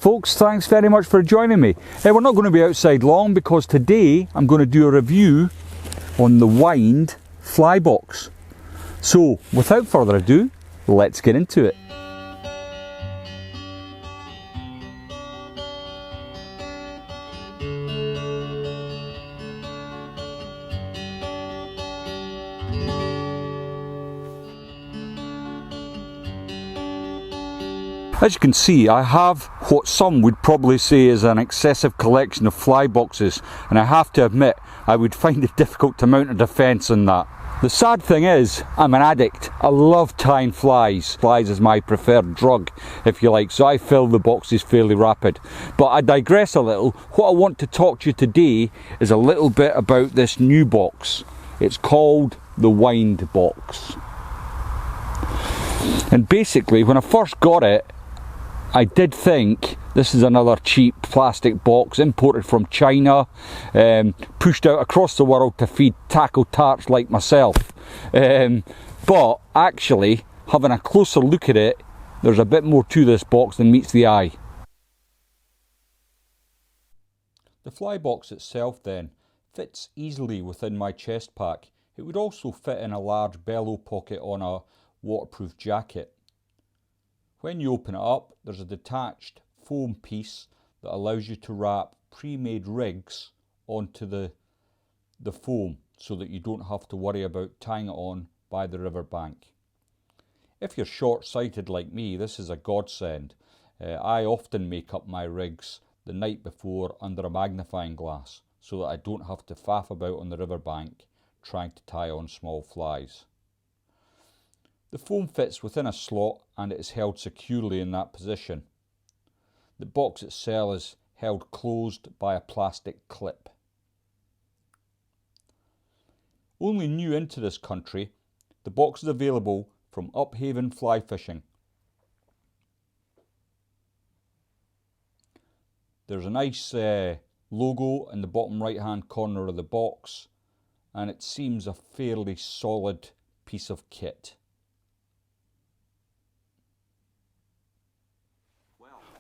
folks, thanks very much for joining me. We're not going to be outside long because today I'm going to do a review on the Wynd Flybox. So without further ado, let's get into it. As you can see, I have what some would probably say is an excessive collection of fly boxes, and I have to admit I would find it difficult to mount a defence on that. The sad thing is, I'm an addict. I love tying flies. Flies is my preferred drug, if you like, so I fill the boxes fairly rapid. But I digress a little. What I want to talk to you today is a little bit about this new box. It's called the Wynd box. And basically, when I first got it, I did think this is another cheap plastic box imported from China, pushed out across the world to feed taco tarts like myself. But actually, having a closer look at it, there's a bit more to this box than meets the eye. The fly box itself then fits easily within my chest pack. It would also fit in a large bellow pocket on a waterproof jacket. When you open it up, there's a detached foam piece that allows you to wrap pre-made rigs onto the foam so that you don't have to worry about tying it on by the riverbank. If you're short-sighted like me, this is a godsend. I often make up my rigs the night before under a magnifying glass so that I don't have to faff about on the riverbank trying to tie on small flies. The foam fits within a slot and it is held securely in that position. The box itself is held closed by a plastic clip. Only new into this country, the box is available from Upavon Fly Fishing. There's a nice logo in the bottom right hand corner of the box, and it seems a fairly solid piece of kit.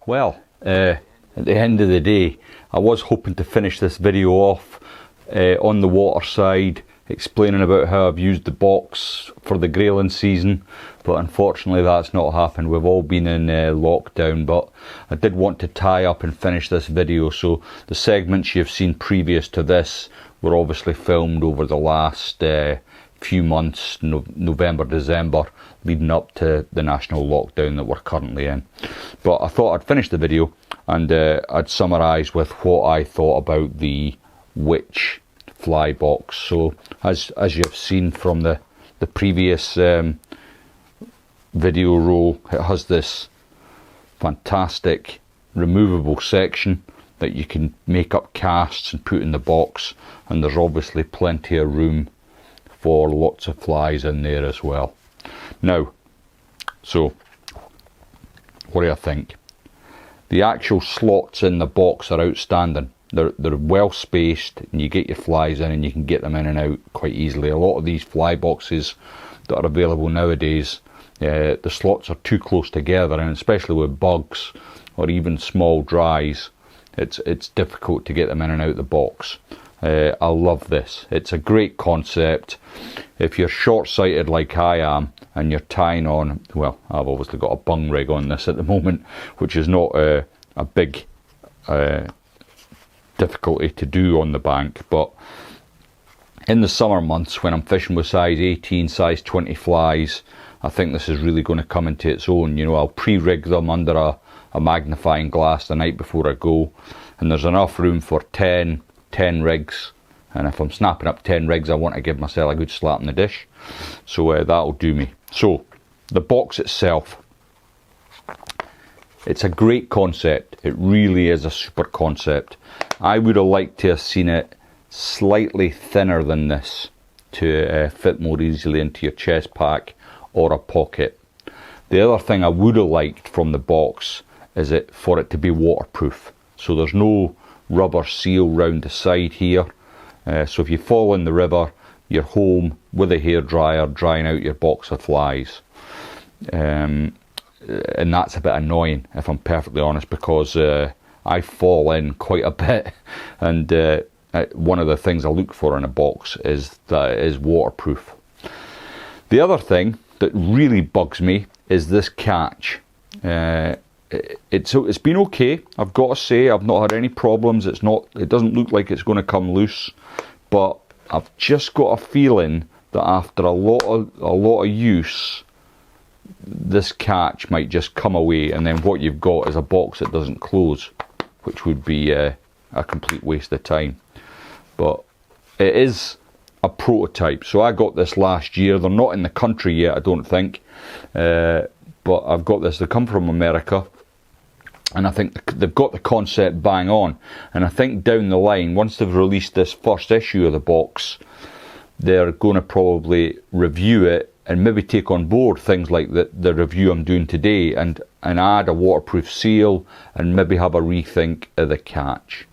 Well, at the end of the day, I was hoping to finish this video off on the water side, explaining about how I've used the box for the grayling season, but unfortunately that's not happened. We've all been in lockdown, but I did want to tie up and finish this video, so the segments you've seen previous to this were obviously filmed over the last few months, November, December, leading up to the national lockdown that we're currently in. But I thought I'd finish the video and I'd summarise with what I thought about the Witch fly box. So as you've seen from the previous video roll, it has this fantastic removable section that you can make up casts and put in the box, and there's obviously plenty of room for lots of flies in there as well. Now, so what do I think? The actual slots in the box are outstanding. They're well spaced, and you get your flies in and you can get them in and out quite easily. A lot of these fly boxes that are available nowadays, the slots are too close together, and especially with bugs or even small dries, it's difficult to get them in and out the box. I love this. It's a great concept. If you're short-sighted like I am and you're tying on, well, I've obviously got a bung rig on this at the moment, which is not a big difficulty to do on the bank, but in the summer months when I'm fishing with size 18, size 20 flies, I think this is really going to come into its own. You know, I'll pre-rig them under a magnifying glass the night before I go, and there's enough room for 10 rigs, and if I'm snapping up 10 rigs I want to give myself a good slap in the dish, so that'll do me. So the box itself, it's a great concept. It really is a super concept. I would have liked to have seen it slightly thinner than this to fit more easily into your chest pack or a pocket. The other thing I would have liked from the box is for it to be waterproof, so there's no rubber seal round the side here, so if you fall in the river you're home with a hairdryer drying out your box of flies. and that's a bit annoying, if I'm perfectly honest, because I fall in quite a bit, and one of the things I look for in a box is that it is waterproof. The other thing that really bugs me is this catch. It's been okay, I've got to say. I've not had any problems. It doesn't look like it's going to come loose, but I've just got a feeling that after a lot of use, this catch might just come away, and then what you've got is a box that doesn't close, which would be a complete waste of time. But it is a prototype, so I got this last year. They're not in the country yet, I don't think, but I've got this. They come from America, and I think they've got the concept bang on. And I think down the line, once they've released this first issue of the box, they're going to probably review it and maybe take on board things like the review I'm doing today, and add a waterproof seal and maybe have a rethink of the catch.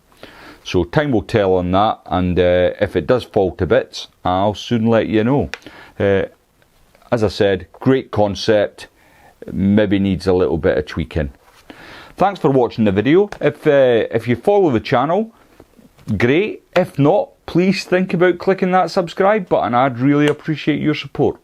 So time will tell on that, and if it does fall to bits, I'll soon let you know. As I said, great concept, maybe needs a little bit of tweaking. Thanks for watching the video. If you follow the channel, great. If not, please think about clicking that subscribe button. I'd really appreciate your support.